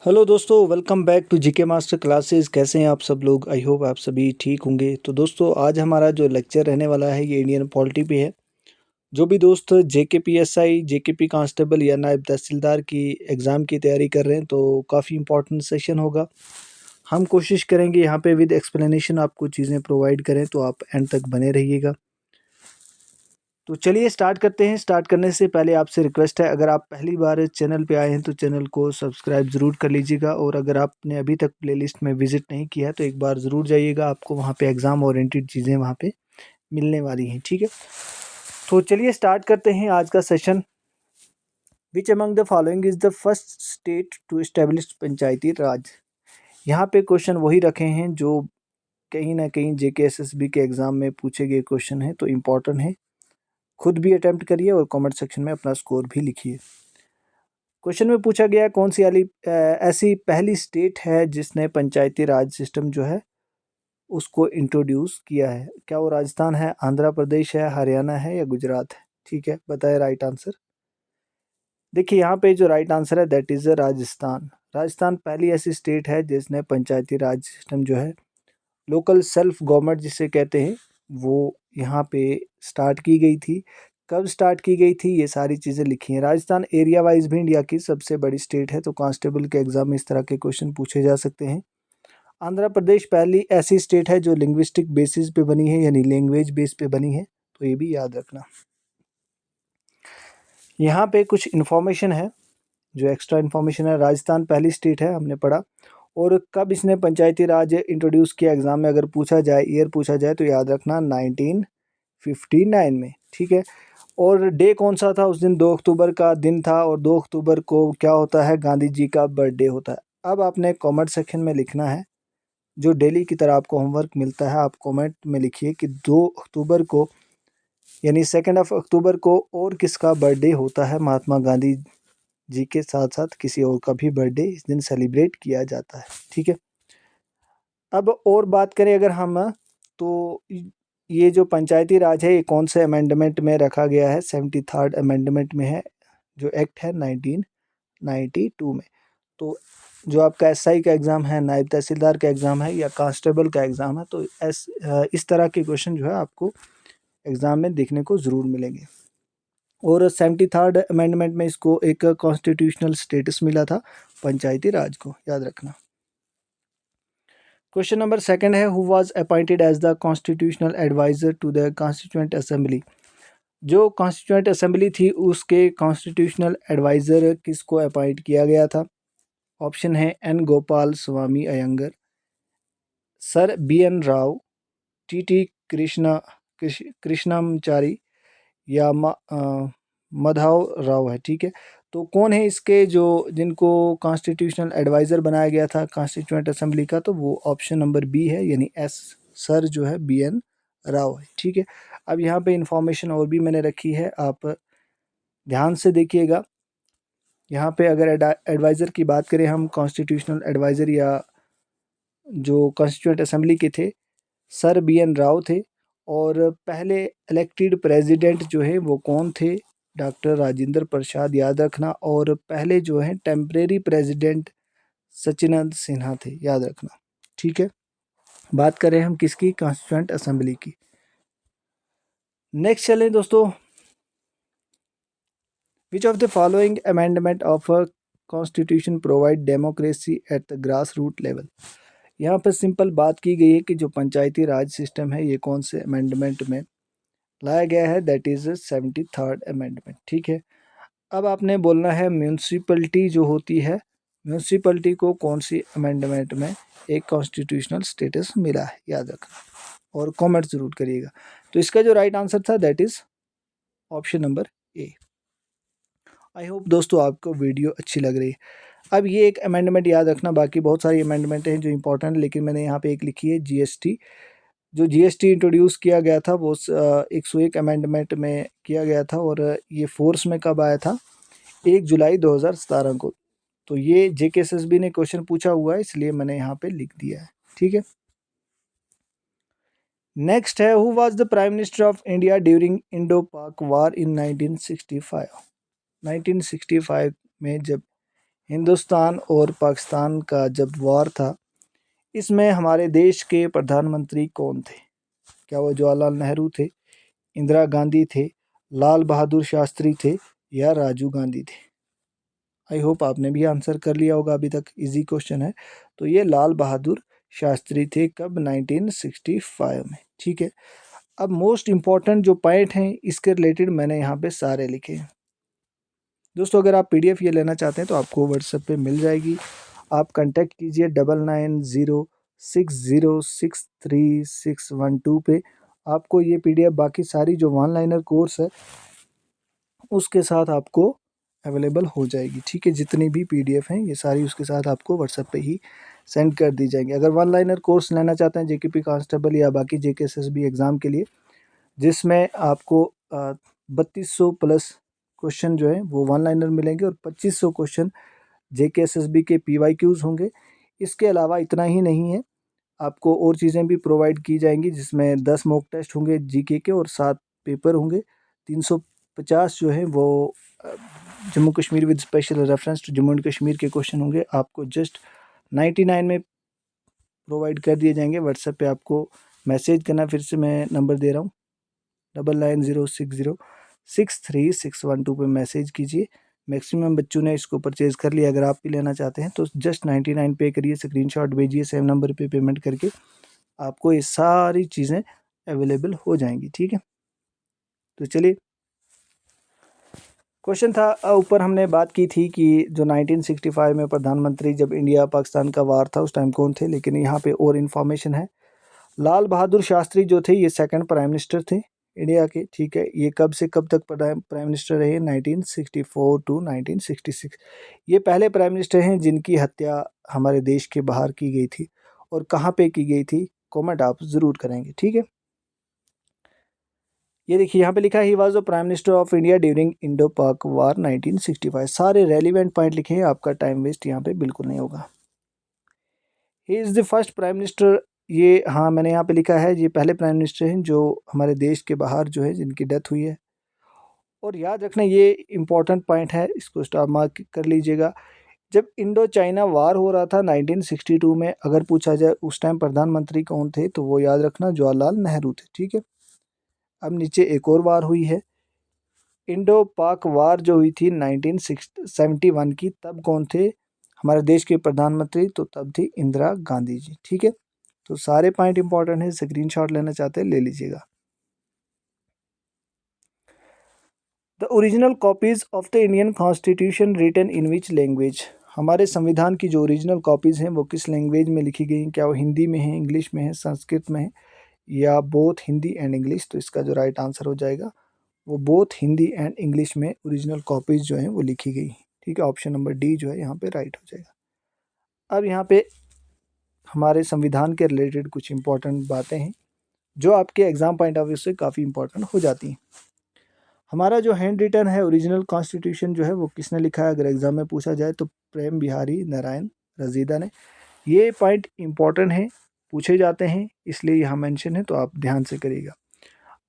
Hello दोस्तों, welcome back to GK master classes. कैसे हैं आप सब लोग? आई होप आप सभी ठीक होंगे। तो दोस्तों, आज हमारा जो लेक्चर रहने वाला है ये इंडियन पॉलिटी पे है। जो भी दोस्त जेके पीएसआई, जेकेपी कांस्टेबल या नायब तहसीलदार की एग्ज़ाम की तैयारी कर रहे हैं तो काफ़ी इंपॉर्टेंट सेशन होगा। हम कोशिश करेंगे यहाँ पे विद एक्सप्लेनेशन आपको चीज़ें प्रोवाइड करें, तो आप एंड तक बने रहिएगा। तो चलिए स्टार्ट करते हैं। स्टार्ट करने से पहले आपसे रिक्वेस्ट है, अगर आप पहली बार चैनल पे आए हैं तो चैनल को सब्सक्राइब ज़रूर कर लीजिएगा, और अगर आपने अभी तक प्लेलिस्ट में विज़िट नहीं किया है तो एक बार ज़रूर जाइएगा। आपको वहाँ पे एग्ज़ाम ओरिएंटेड चीज़ें वहाँ पे मिलने वाली हैं, ठीक है। तो चलिए स्टार्ट करते हैं आज का session. Which among the following is the first state to establish Panchayati Raj. यहाँ पे क्वेश्चन वही रखे हैं जो कहीं ना कहीं JK SSB के एग्ज़ाम में पूछे गए क्वेश्चन हैं, तो इम्पॉर्टेंट है। खुद भी अटेम्प्ट करिए और कमेंट सेक्शन में अपना स्कोर भी लिखिए। क्वेश्चन में पूछा गया कौन सी ऐसी पहली स्टेट है जिसने पंचायती राज सिस्टम जो है उसको इंट्रोड्यूस किया है। क्या वो राजस्थान है, आंध्र प्रदेश है, हरियाणा है या गुजरात है? ठीक है, बताए राइट आंसर। देखिए यहाँ पे जो राइट आंसर है दैट इज़ राजस्थान। राजस्थान पहली ऐसी स्टेट है जिसने पंचायती राज सिस्टम जो है, लोकल सेल्फ गवर्नमेंट जिसे कहते हैं, वो यहाँ पे स्टार्ट की गई थी। कब स्टार्ट की गई थी ये सारी चीज़ें लिखी हैं। राजस्थान एरिया वाइज भी इंडिया की सबसे बड़ी स्टेट है, तो कांस्टेबल के एग्जाम में इस तरह के क्वेश्चन पूछे जा सकते हैं। आंध्र प्रदेश पहली ऐसी स्टेट है जो लिंग्विस्टिक बेसिस पे बनी है, यानी लैंग्वेज बेस पे बनी है, तो ये भी याद रखना। यहाँ पे कुछ इन्फॉर्मेशन है जो एक्स्ट्रा इन्फॉर्मेशन है। राजस्थान पहली स्टेट है, हमने पढ़ा। और कब इसने पंचायती राज इंट्रोड्यूस किया, एग्जाम में अगर पूछा जाए, ईयर पूछा जाए, तो याद रखना 1959 में, ठीक है। और डे कौन सा था उस दिन? 2 अक्टूबर का दिन था, और 2 अक्टूबर को क्या होता है? गांधी जी का बर्थडे होता है। अब आपने कमेंट सेक्शन में लिखना है, जो डेली की तरह आपको होमवर्क मिलता है, आप कमेंट में लिखिए कि 2 अक्टूबर को यानी 2 अक्टूबर को और किसका बर्थडे होता है। महात्मा गांधी जी के साथ साथ किसी और का भी बर्थडे इस दिन सेलिब्रेट किया जाता है, ठीक है। अब और बात करें अगर हम, तो ये जो पंचायती राज है ये कौन से अमेंडमेंट में रखा गया है? 73rd अमेंडमेंट में है, जो एक्ट है 1992 में। तो जो आपका SI का एग्ज़ाम है, नायब तहसीलदार का एग्ज़ाम है या कांस्टेबल का एग्ज़ाम है, तो इस तरह के क्वेश्चन जो है आपको एग्ज़ाम में देखने को ज़रूर मिलेंगे। और 73rd अमेंडमेंट में इसको एक कॉन्स्टिट्यूशनल स्टेटस मिला था, पंचायती राज को, याद रखना। क्वेश्चन नंबर सेकंड है, who was appointed as the constitutional adviser to the constituent assembly. जो कॉन्स्टिट्यूएंट असेंबली थी उसके कॉन्स्टिट्यूशनल एडवाइज़र किसको अपॉइंट किया गया था? ऑप्शन है N Gopal Swami Ayyangar, sir BN Rao, TT Krishnamachari या मधव राव है, ठीक है। तो कौन है इसके जो जिनको कॉन्स्टिट्यूशनल एडवाइज़र बनाया गया था कॉन्स्टिट्यूएंट असेंबली का? तो वो ऑप्शन नंबर बी है, यानी S, सर जो है BN राव है, ठीक है। अब यहाँ पे इंफॉर्मेशन और भी मैंने रखी है, आप ध्यान से देखिएगा। यहाँ पे अगर एडवाइज़र की बात करें हम, कॉन्स्टिट्यूशनल एडवाइज़र या जो कॉन्स्टिट्यूएंट असेंबली के थे, सर BN राव थे। और पहले इलेक्टेड प्रेसिडेंट जो है वो कौन थे? डॉक्टर राजेंद्र प्रसाद, याद रखना। और पहले जो है टेम्परेरी प्रेसिडेंट सचिनंद सिन्हा थे, याद रखना, ठीक है। बात करें हम किसकी? कॉन्स्टिट्यूएंट असेंबली की। नेक्स्ट चलें दोस्तों, which of the following amendment of a constitution provide democracy at the grass root level. यहाँ पर सिंपल बात की गई है कि जो पंचायती राज सिस्टम है ये कौन से अमेंडमेंट में लाया गया है? दैट इज़ 73rd अमेंडमेंट, ठीक है। अब आपने बोलना है म्यूनसिपलिटी जो होती है, म्यूनसिपलिटी को कौन सी अमेंडमेंट में एक कॉन्स्टिट्यूशनल स्टेटस मिला है, याद रखना और कमेंट ज़रूर करिएगा। तो इसका जो राइट आंसर था that is option number A. I hope दोस्तों आपको वीडियो अच्छी लग रही है। अब ये एक अमेंडमेंट याद रखना, बाकी बहुत सारी अमेंडमेंट हैं जो इंपॉर्टेंट, लेकिन मैंने यहाँ पे एक लिखी है GST। जो GST इंट्रोड्यूस किया गया था वो 101 अमेंडमेंट में किया गया था, और ये फोर्स में कब आया था? 1 जुलाई 2017 को। तो ये JK SSB ने क्वेश्चन पूछा हुआ है, इसलिए मैंने यहाँ पे लिख दिया है, ठीक है। नेक्स्ट है, who was the prime minister of India during Indo पाक वार इन 1965। 1965 में जब हिंदुस्तान और पाकिस्तान का जब वॉर था, इसमें हमारे देश के प्रधानमंत्री कौन थे? क्या वो जवाहरलाल नेहरू थे, इंदिरा गांधी थे, लाल बहादुर शास्त्री थे या राजीव गांधी थे? आई होप आपने भी आंसर कर लिया होगा अभी तक, इजी क्वेश्चन है। तो ये लाल बहादुर शास्त्री थे, कब? 1965 में। ठीक है, अब मोस्ट इम्पॉर्टेंट जो पॉइंट हैं इसके रिलेटेड मैंने यहाँ पे सारे लिखे हैं। दोस्तों अगर आप पीडीएफ ये लेना चाहते हैं तो आपको व्हाट्सएप पे मिल जाएगी। आप कांटेक्ट कीजिए 9906063612 पे। आपको ये पीडीएफ बाकी सारी जो वन लाइनर कोर्स है उसके साथ आपको अवेलेबल हो जाएगी। ठीक है, जितनी भी पीडीएफ हैं ये सारी उसके साथ आपको व्हाट्सएप पे ही सेंड कर दी जाएंगी। अगर वन लाइनर कोर्स लेना चाहते हैं जेकेपी कांस्टेबल या बाकी जेकेएसएसबी एग्ज़ाम के लिए, जिसमें आपको 3200 प्लस क्वेश्चन जो है वो वन लाइनर मिलेंगे और 2500 क्वेश्चन जेकेएसएसबी के पीवाईक्यूज़ होंगे। इसके अलावा इतना ही नहीं है, आपको और चीज़ें भी प्रोवाइड की जाएंगी, जिसमें 10 मॉक टेस्ट होंगे जीके के और 7 पेपर होंगे। 350 जो है वो Jammu Kashmir with special reference to Jammu and Kashmir के क्वेश्चन होंगे। आपको जस्ट 99 में प्रोवाइड कर दिए जाएंगे। व्हाट्सएप पे आपको मैसेज करना, फिर से मैं नंबर दे रहा हूँ 9906063612 पे मैसेज कीजिए। मैक्सिमम बच्चों ने इसको परचेज़ कर लिया। अगर आप भी लेना चाहते हैं तो जस्ट 99 पे करिए, स्क्रीनशॉट भेजिए, सेम नंबर पे पेमेंट करके आपको ये सारी चीज़ें अवेलेबल हो जाएंगी। ठीक है, तो चलिए, क्वेश्चन था ऊपर हमने बात की थी कि जो 1965 में प्रधानमंत्री जब इंडिया पाकिस्तान का वार था उस टाइम कौन थे, लेकिन यहाँ पे और इन्फॉर्मेशन है। लाल बहादुर शास्त्री जो थे ये सेकंड प्राइम मिनिस्टर थे इंडिया के। ठीक है, ये कब से कब तक प्राइम मिनिस्टर रहे? 1964 टू 1966। ये पहले प्राइम मिनिस्टर हैं जिनकी हत्या हमारे देश के बाहर की गई थी। और कहाँ पे की गई थी, कमेंट आप ज़रूर करेंगे। ठीक है, ये देखिए यहाँ पे लिखा है he was the prime minister of India during Indo पाक वार 1965। सारे रेलिवेंट पॉइंट लिखे हैं, आपका टाइम वेस्ट यहाँ पे बिल्कुल नहीं होगा। He is the first prime minister, ये हाँ मैंने यहाँ पे लिखा है, ये पहले प्राइम मिनिस्टर हैं जो हमारे देश के बाहर जो है जिनकी डेथ हुई है। और याद रखना ये इम्पोर्टेंट पॉइंट है, इसको स्टार मार्क कर लीजिएगा। जब इंडो चाइना वार हो रहा था 1962 में, अगर पूछा जाए उस टाइम प्रधानमंत्री कौन थे, तो वो याद रखना जवाहरलाल नेहरू थे। ठीक है, अब नीचे एक और वार हुई है, इंडो पाक वार जो हुई थी 1971 की, तब कौन थे हमारे देश के प्रधानमंत्री? तो तब थी इंदिरा गांधी जी। ठीक है, तो सारे पॉइंट इंपॉर्टेंट है, स्क्रीनशॉट लेना चाहते हैं ले लीजिएगा। The original copies of the Indian constitution written in which language? हमारे संविधान की जो ओरिजिनल कॉपीज़ हैं वो किस लैंग्वेज में लिखी गई हैं? क्या वो हिंदी में है, इंग्लिश में है, संस्कृत में है, या बोथ हिंदी एंड इंग्लिश? तो इसका जो राइट आंसर हो जाएगा वो बोथ हिंदी एंड इंग्लिश में ओरिजिनल कॉपीज़ जो हैं वो लिखी गई। ठीक है, ऑप्शन नंबर डी जो है यहाँ पे राइट हो जाएगा। अब यहाँ पे हमारे संविधान के रिलेटेड कुछ इंपॉर्टेंट बातें हैं जो आपके एग्ज़ाम पॉइंट ऑफ व्यू से काफ़ी इंपॉर्टेंट हो जाती हैं। हमारा जो हैंड रिटन है ओरिजिनल कॉन्स्टिट्यूशन जो है वो किसने लिखा है? अगर एग्ज़ाम में पूछा जाए तो प्रेम बिहारी नारायण रजीदा ने। ये पॉइंट इंपॉर्टेंट है, पूछे जाते हैं, इसलिए यहाँ मेंशन है, तो आप ध्यान से करिएगा।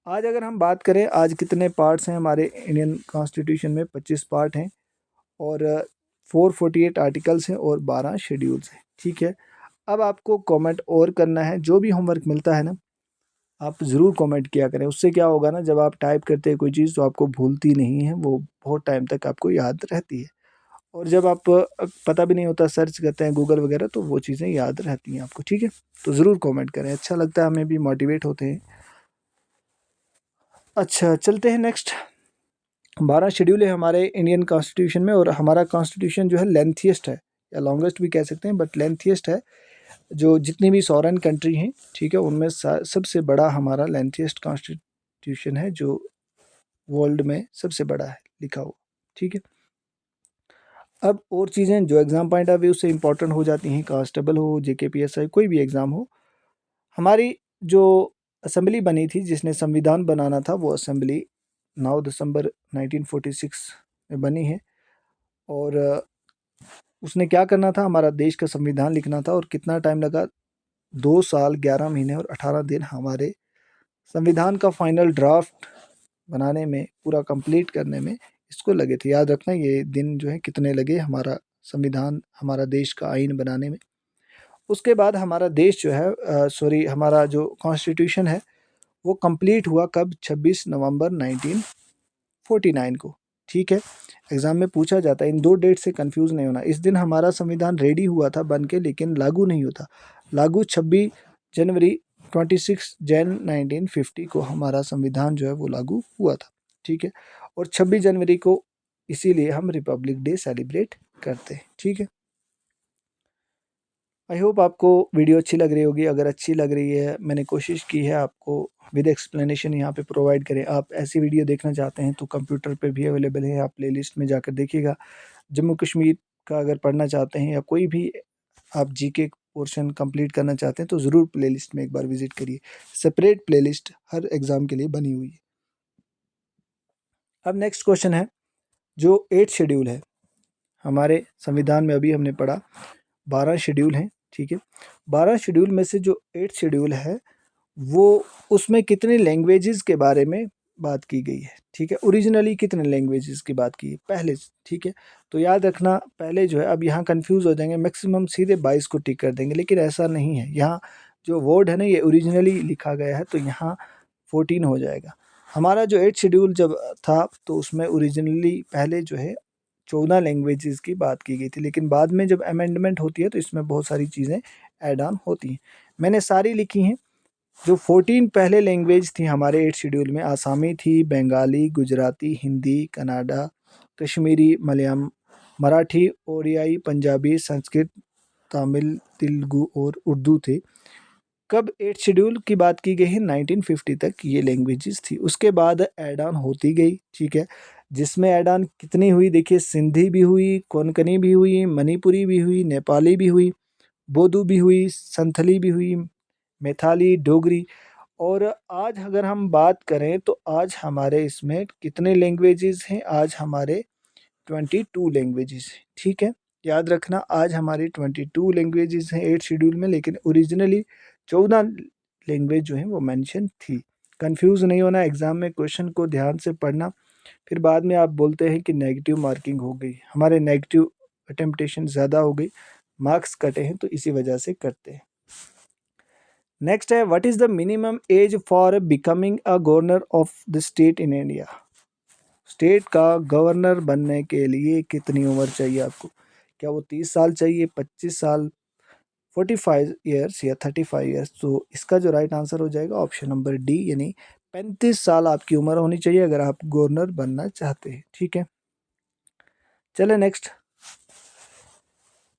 आज अगर हम बात करें, आज कितने पार्ट्स हैं हमारे इंडियन कॉन्स्टिट्यूशन में? 25 पार्ट हैं और 448 आर्टिकल्स हैं और 12 शेड्यूल्स हैं। ठीक है, अब आपको कमेंट और करना है, जो भी होमवर्क मिलता है ना आप ज़रूर कमेंट किया करें। उससे क्या होगा ना, जब आप टाइप करते हैं कोई चीज़ तो आपको भूलती नहीं है, वो बहुत टाइम तक आपको याद रहती है। और जब आप पता भी नहीं होता सर्च करते हैं गूगल वगैरह तो वो चीज़ें याद रहती हैं आपको। ठीक है, तो ज़रूर कमेंट करें, अच्छा लगता है, हमें भी मोटिवेट होते हैं। अच्छा चलते हैं नेक्स्ट। 12 शेड्यूल है हमारे इंडियन कॉन्स्टिट्यूशन में और हमारा कॉन्स्टिट्यूशन जो है लेंथीएस्ट है, या लॉन्गेस्ट भी कह सकते हैं, बट लेंथीएस्ट है। जो जितनी भी सॉवरेन कंट्री हैं, ठीक है, उनमें सबसे बड़ा हमारा लेंथीएस्ट कॉन्स्टिट्यूशन है जो वर्ल्ड में सबसे बड़ा है लिखा हुआ। ठीक है, अब और चीज़ें जो एग्ज़ाम पॉइंट ऑफ व्यू से इंपॉर्टेंट हो जाती हैं, कांस्टेबल हो, जेकेपीएसआई, कोई भी एग्ज़ाम हो, हमारी जो असेंबली बनी थी जिसने संविधान बनाना था, वो असेंबली 9 दिसंबर 1946 में बनी है। और उसने क्या करना था, हमारा देश का संविधान लिखना था, और कितना टाइम लगा? 2 साल 11 महीने और 18 दिन हमारे संविधान का फाइनल ड्राफ्ट बनाने में, पूरा कंप्लीट करने में इसको लगे थे। याद रखना ये दिन जो है कितने लगे हमारा संविधान हमारा देश का आइन बनाने में। उसके बाद हमारा देश जो है हमारा जो कॉन्स्टिट्यूशन है वो कंप्लीट हुआ कब? 26 नवंबर 1949 को। ठीक है, एग्जाम में पूछा जाता है, इन दो डेट से कंफ्यूज नहीं होना। इस दिन हमारा संविधान रेडी हुआ था बन के, लेकिन लागू नहीं होता। लागू 26 जनवरी 26 जैन 1950 को हमारा संविधान जो है वो लागू हुआ था। ठीक है, और 26 जनवरी को इसीलिए हम रिपब्लिक डे सेलिब्रेट करते हैं। ठीक है, आई होप आपको वीडियो अच्छी लग रही होगी। अगर अच्छी लग रही है, मैंने कोशिश की है आपको विद एक्सप्लेनेशन यहाँ पे प्रोवाइड करें। आप ऐसी वीडियो देखना चाहते हैं तो कंप्यूटर पे भी अवेलेबल है, आप प्लेलिस्ट में जाकर देखिएगा। जम्मू कश्मीर का अगर पढ़ना चाहते हैं या कोई भी आप जीके पोर्शन कंप्लीट करना चाहते हैं तो ज़रूर प्लेलिस्ट में एक बार विजिट करिए। सेपरेट प्लेलिस्ट हर एग्ज़ाम के लिए बनी हुई है। अब नेक्स्ट क्वेश्चन है, जो 8 शेड्यूल है हमारे संविधान में, अभी हमने पढ़ा 12 शेड्यूल हैं। ठीक है, 12 शेड्यूल में से जो 8 शेड्यूल है वो उसमें कितने लैंग्वेजेस के बारे में बात की गई है। ठीक है, ओरिजिनली कितने लैंग्वेजेस की बात की है पहले। ठीक है, तो याद रखना पहले जो है, अब यहाँ कंफ्यूज हो जाएंगे, मैक्सिमम सीधे 22 को टिक कर देंगे, लेकिन ऐसा नहीं है। यहाँ जो वर्ड है ना ये ओरिजिनली लिखा गया है, तो यहाँ 14 हो जाएगा। हमारा जो 8 शेड्यूल जब था तो उसमें ओरिजिनली पहले जो है 14 लैंग्वेजेस की बात की गई थी, लेकिन बाद में जब अमेंडमेंट होती है तो इसमें बहुत सारी चीज़ें ऐड ऑन होती हैं। मैंने सारी लिखी हैं। जो 14 पहले लैंग्वेज थी हमारे 8 शेड्यूल में, आसामी थी, बंगाली, गुजराती, हिंदी, कन्नड़ा, कश्मीरी, मलयालम, मराठी, ओडियाई, पंजाबी, संस्कृत, तमिल, तेलुगु और उर्दू थे। कब 8 शेड्यूल की बात की गई है? 1950 तक ये लैंग्वेजेस थी। उसके बाद ऐड ऑन होती गई। ठीक है, जिसमें ऐड ऑन कितनी हुई देखिए, सिंधी भी हुई, कोंकणी भी हुई, मणिपुरी भी हुई, नेपाली भी हुई, बोडो भी हुई, संथली भी हुई, मैथिली, डोगरी। और आज अगर हम बात करें तो आज हमारे इसमें कितने लैंग्वेजेस हैं? आज हमारे 22 लैंग्वेजेस हैं। ठीक है, याद रखना आज हमारी 22 लैंग्वेजेस हैं 8 शेड्यूल में, लेकिन ओरिजिनली 14 लैंग्वेज जो है वो मेंशन थी। कंफ्यूज नहीं होना, एग्जाम में क्वेश्चन को ध्यान से पढ़ना। फिर बाद में आप बोलते हैं कि नेगेटिव मार्किंग हो गई, हमारे नेगेटिव अटेम्पटेशन ज़्यादा हो गई, मार्क्स कटे हैं, तो इसी वजह से करते हैं। नेक्स्ट है, what is the minimum age for becoming a governor of the state in India. State का गवर्नर बनने के लिए कितनी उम्र चाहिए आपको? क्या वो 30 साल चाहिए, 25 साल, 45 ईयर्स या 35 ईयर्स? तो इसका जो राइट आंसर हो जाएगा ऑप्शन नंबर डी, यानी 35 साल आपकी उम्र होनी चाहिए अगर आप गवर्नर बनना चाहते हैं। ठीक है, चले next.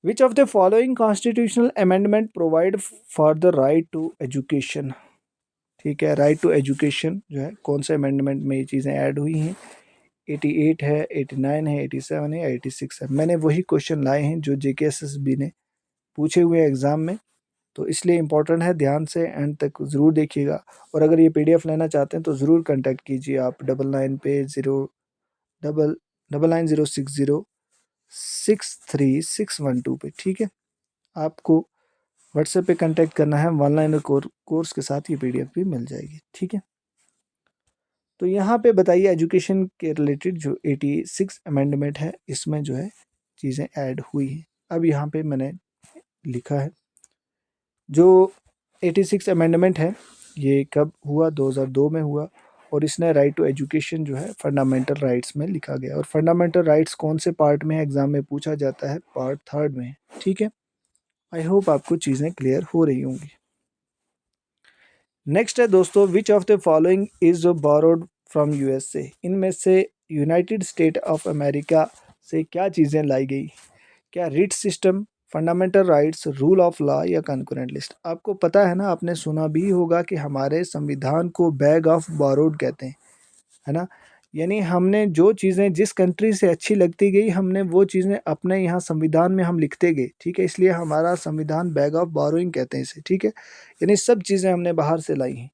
Which of the following constitutional amendment provide for the right to education. ठीक है, राइट टू एजुकेशन जो है कौन से अमेंडमेंट में ये चीज़ें ऐड हुई हैं? 88 है, 89 है, 87 है या 86 है। मैंने वही क्वेश्चन लाए हैं जो JKSSB ने पूछे हुए हैं एग्ज़ाम में, तो इसलिए इम्पोर्टेंट है, ध्यान से एंड तक ज़रूर देखिएगा। और अगर ये PDF लेना चाहते हैं तो ज़रूर कांटेक्ट कीजिए आप 99 पे 9906063612 पे। ठीक है, आपको व्हाट्सएप पे कांटेक्ट करना है, ऑनलाइन कोर्स के साथ ये PDF भी मिल जाएगी। ठीक है, तो यहाँ पे बताइए एजुकेशन के रिलेटेड जो 86 अमेंडमेंट है इसमें जो है चीज़ें ऐड हुई हैं। अब यहाँ पे मैंने लिखा है जो 86 अमेंडमेंट है ये कब हुआ? 2002 में हुआ, और इसने राइट टू एजुकेशन जो है फंडामेंटल राइट्स में लिखा गया। और फंडामेंटल राइट्स कौन से पार्ट में है? एग्जाम में पूछा जाता है, पार्ट 3 में है। ठीक है, आई होप आपको चीज़ें क्लियर हो रही होंगी। नेक्स्ट है दोस्तों, which of the following is borrowed from USA। इनमें से यूनाइटेड स्टेट ऑफ अमेरिका से क्या चीज़ें लाई गई? क्या writ system, fundamental rights, rule of law या कंकरेंट लिस्ट? आपको पता है ना, आपने सुना भी होगा कि हमारे संविधान को बैग ऑफ बोरोड कहते हैं, है ना। यानी हमने जो चीज़ें जिस कंट्री से अच्छी लगती गई हमने वो चीज़ें अपने यहाँ संविधान में हम लिखते गए। ठीक है, इसलिए हमारा संविधान बैग ऑफ बोरोइंग कहते हैं इसे। ठीक है, यानी सब चीज़ें हमने बाहर से लाई हैं,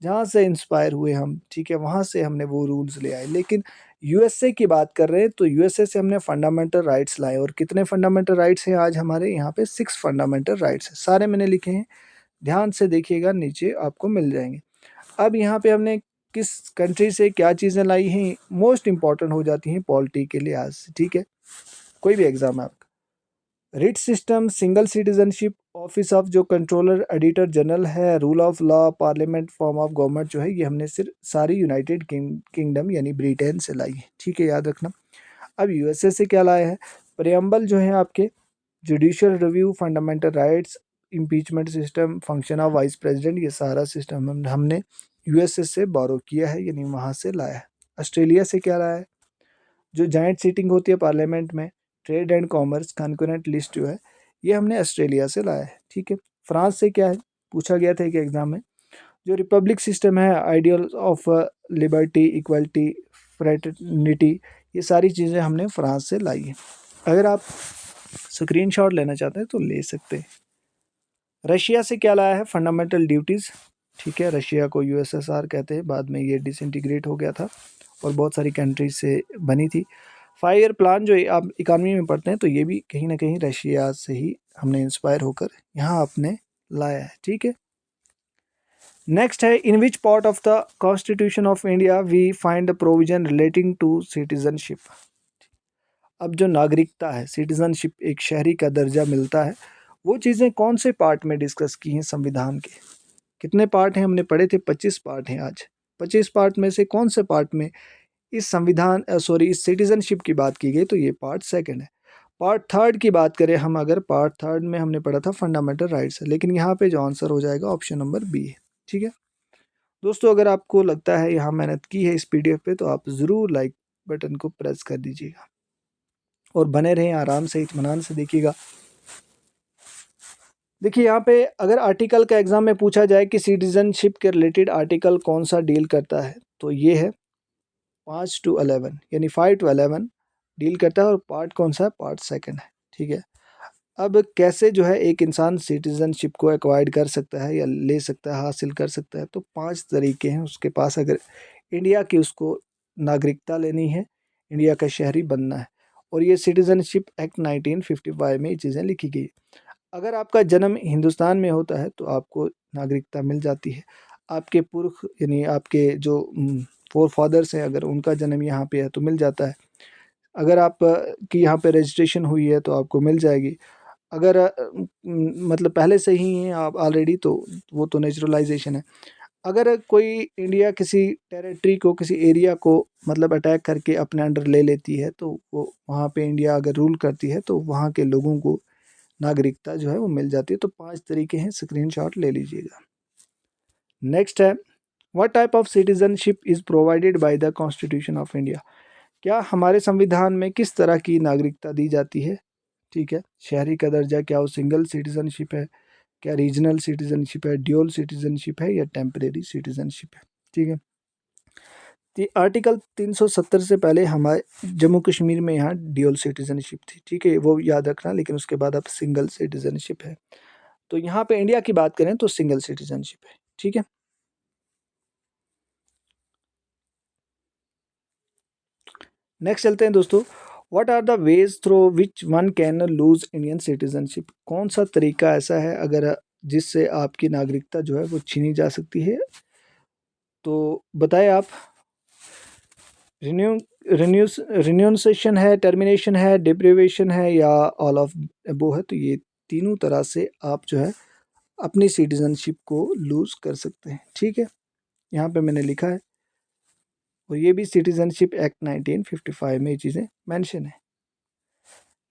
जहाँ से इंस्पायर हुए हम, ठीक है, वहाँ से हमने वो रूल्स ले आए। लेकिन USA की बात कर रहे हैं तो USA से हमने फंडामेंटल राइट्स लाए। और कितने फंडामेंटल राइट्स हैं आज हमारे यहाँ पे? 6 फंडामेंटल राइट्स हैं, सारे मैंने लिखे हैं, ध्यान से देखिएगा, नीचे आपको मिल जाएंगे। अब यहाँ पे हमने किस कंट्री से क्या चीज़ें लाई हैं, मोस्ट इंपॉर्टेंट हो जाती हैं पॉलिटी के लिहाज से। ठीक है, कोई भी एग्ज़ाम है आपका, writ system, single citizenship, office of जो कंट्रोलर एडिटर जनरल है, rule of law, parliament, form of government जो है ये हमने सिर्फ सारी यूनाइटेड किंगडम यानी ब्रिटेन से लाई है। ठीक है, याद रखना। अब यूएसए से क्या लाया है? प्रेम्बल जो है आपके, judicial review, fundamental rights, impeachment system, function of vice president, ये सारा सिस्टम हमने यूएसए से बोरो किया है यानी वहाँ से लाया है। ऑस्ट्रेलिया से क्या लाया है? जो जॉइंट सीटिंग होती है पार्लियामेंट में, trade and commerce, concurrent list जो है ये हमने ऑस्ट्रेलिया से लाया है। ठीक है। फ्रांस से क्या है, पूछा गया था एक एग्जाम में, जो रिपब्लिक सिस्टम है, ideal of liberty, equality, fraternity, ये सारी चीज़ें हमने फ्रांस से लाई है। अगर आप स्क्रीनशॉट लेना चाहते हैं तो ले सकते हैं। रशिया से क्या लाया है? Fundamental duties. ठीक है, रशिया को यूएसएसआर कहते हैं, बाद में ये डिसइंटीग्रेट हो गया था और बहुत सारी कंट्रीज से बनी थी। 5 ईयर प्लान जो आप इकानमी में पढ़ते हैं तो ये भी कहीं ना कहीं रशिया से ही हमने इंस्पायर होकर यहाँ आपने लाया है। ठीक है। नेक्स्ट है, in which part of the constitution of India we find the provision relating to citizenship. अब जो नागरिकता है, सिटीजनशिप, एक शहरी का दर्जा मिलता है, वो चीज़ें कौन से पार्ट में डिस्कस की हैं संविधान के? कितने पार्ट हैं हमने पढ़े थे? 25 पार्ट हैं आज। 25 पार्ट में से कौन से पार्ट में इस संविधान इस सिटीजनशिप की बात की गई? तो ये पार्ट सेकंड है। पार्ट थर्ड की बात करें हम, अगर पार्ट थर्ड में हमने पढ़ा था फंडामेंटल राइट्स है, लेकिन यहाँ पे जो आंसर हो जाएगा ऑप्शन नंबर बी है। ठीक है दोस्तों, अगर आपको लगता है यहाँ मेहनत की है इस पीडीएफ पे तो आप ज़रूर लाइक बटन को प्रेस कर दीजिएगा और बने रहें, आराम से इत्मीनान से देखिएगा। देखिए यहाँ पे अगर आर्टिकल का एग्जाम में पूछा जाए कि सिटीजनशिप के रिलेटेड आर्टिकल कौन सा डील करता है, तो ये है 5 to 11 यानी 5 to 11 डील करता है, और पार्ट कौन सा है? पार्ट सेकंड है। ठीक है। अब कैसे जो है एक इंसान सिटीजनशिप को एक्वायर्ड कर सकता है या ले सकता है, हासिल कर सकता है, तो 5 तरीके हैं उसके पास। अगर इंडिया की उसको नागरिकता लेनी है, इंडिया का शहरी बनना है, और ये सिटीजनशिप एक्ट 1955 में ये चीज़ें लिखी गई। अगर आपका जन्म हिंदुस्तान में होता है तो आपको नागरिकता मिल जाती है। आपके पुरख यानी आपके जो फोर फादर्स हैं, अगर उनका जन्म यहाँ पे है तो मिल जाता है। अगर आप की यहाँ पे रजिस्ट्रेशन हुई है तो आपको मिल जाएगी। अगर मतलब पहले से ही हैं आप ऑलरेडी, तो वो तो नेचुरलाइजेशन है। अगर कोई इंडिया किसी टेरिटरी को, किसी एरिया को मतलब अटैक करके अपने अंडर ले लेती है, तो वो वहाँ पे इंडिया अगर रूल करती है तो वहाँ के लोगों को नागरिकता जो है वो मिल जाती है। तो 5 तरीके हैं, स्क्रीनशॉट ले लीजिएगा। नेक्स्ट है, what type of citizenship is provided by the constitution of India. क्या हमारे संविधान में किस तरह की नागरिकता दी जाती है? ठीक है, शहरी का दर्जा, क्या वो सिंगल सिटीजनशिप है, क्या रीजनल सिटीजनशिप है, ड्यूल सिटीजनशिप है, या टेम्परेरी सिटीजनशिप है। ठीक है। आर्टिकल 370 से पहले हमारे जम्मू कश्मीर में यहाँ ड्यूल सिटीजनशिप थी। ठीक है, वो याद रखना, लेकिन उसके बाद अब सिंगल सिटीजनशिप है। तो यहाँ पे इंडिया की बात करें तो सिंगल सिटीजनशिप है। ठीक है। नेक्स्ट चलते हैं दोस्तों, what are the ways through which one can lose Indian citizenship. कौन सा तरीका ऐसा है अगर जिससे आपकी नागरिकता जो है वो छीनी जा सकती है? तो बताएं आप। रिन्यू रिन्यूसेशन है, टर्मिनेशन है, डिप्रिवेशन है, या ऑल ऑफ अबो है। तो ये तीनों तरह से आप जो है अपनी सिटीजनशिप को लूज कर सकते हैं। ठीक है, यहाँ पे मैंने लिखा है, और ये भी सिटीजनशिप एक्ट 1955 में ये चीज़ें मेंशन है।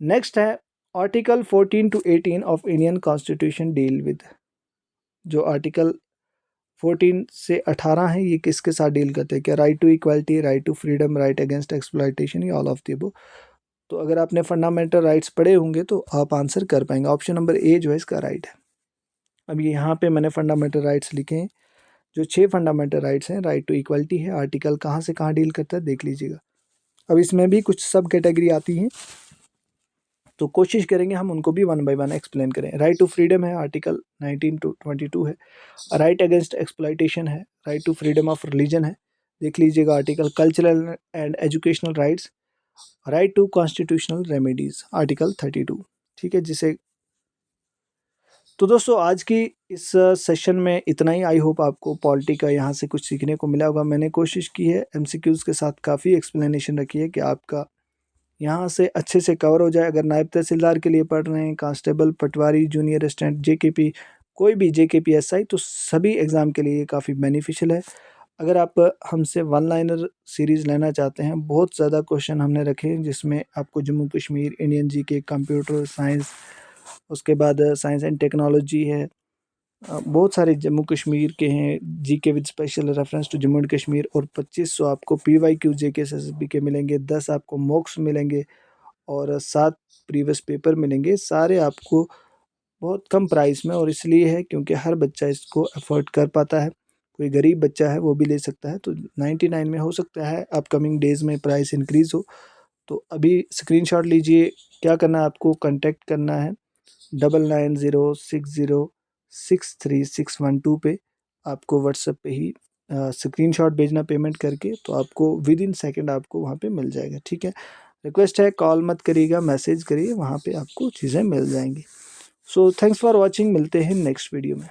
नेक्स्ट है, article 14 to 18 of Indian constitution deal with. जो आर्टिकल 14 से 18 है ये किसके साथ डील करते हैं? क्या right to equality, right to freedom, right against exploitation, या ऑल ऑफ द अबव। तो अगर आपने फंडामेंटल राइट्स पढ़े होंगे तो आप आंसर कर पाएंगे। ऑप्शन नंबर ए जो है इसका राइट है। अब ये यहाँ पे मैंने फंडामेंटल राइट्स लिखे हैं, जो 6 फंडामेंटल राइट्स हैं। राइट टू इक्वालिटी है, आर्टिकल कहाँ से कहाँ डील करता है देख लीजिएगा। अब इसमें भी कुछ सब कैटेगरी आती हैं, तो कोशिश करेंगे हम उनको भी वन बाय वन एक्सप्लेन करें। राइट टू फ्रीडम है, आर्टिकल 19 to 22 है। राइट अगेंस्ट एक्सप्लॉयटेशन है, right to freedom of religion है, देख लीजिएगा article. Cultural and educational rights, right to constitutional remedies, article 32। ठीक है, जिसे तो दोस्तों आज की इस सेशन में इतना ही। आई होप आपको पॉलिटी का यहाँ से कुछ सीखने को मिला होगा। मैंने कोशिश की है एमसीक्यूज़ के साथ काफ़ी एक्सप्लेनेशन रखी है कि आपका यहाँ से अच्छे से कवर हो जाए। अगर नायब तहसीलदार के लिए पढ़ रहे हैं, कांस्टेबल, पटवारी, जूनियर असिस्टेंट, जेकेपी, कोई भी जेकेपीएसआई, तो सभी एग्ज़ाम के लिए काफ़ी बेनिफिशियल है। अगर आप हमसे वन लाइनर सीरीज़ लेना चाहते हैं, बहुत ज़्यादा क्वेश्चन हमने रखे हैं जिसमें आपको Jammu Kashmir, Indian GK, computer science, उसके बाद साइंस एंड टेक्नोलॉजी है, बहुत सारे जम्मू कश्मीर के हैं, GK with special reference to Jammu and Kashmir, और 2500 आपको पीवाईक्यू जेके एसएसबी के मिलेंगे, 10 आपको मॉक्स मिलेंगे और 7 प्रीवियस पेपर मिलेंगे। सारे आपको बहुत कम प्राइस में, और इसलिए है क्योंकि हर बच्चा इसको अफोर्ड कर पाता है। कोई गरीब बच्चा है वो भी ले सकता है। तो 99 में हो सकता है अपकमिंग डेज़ में प्राइस इंक्रीज़ हो। तो अभी स्क्रीनशॉट लीजिए। क्या करना है आपको, कांटेक्ट करना है 9906063612 पे। आपको व्हाट्सएप पे ही स्क्रीनशॉट भेजना पेमेंट करके, तो आपको विद इन सेकंड आपको वहाँ पे मिल जाएगा, ठीक है। रिक्वेस्ट है कॉल मत करिएगा, मैसेज करिए, वहाँ पे आपको चीज़ें मिल जाएंगी। सो थैंक्स फॉर वॉचिंग, मिलते हैं नेक्स्ट वीडियो में।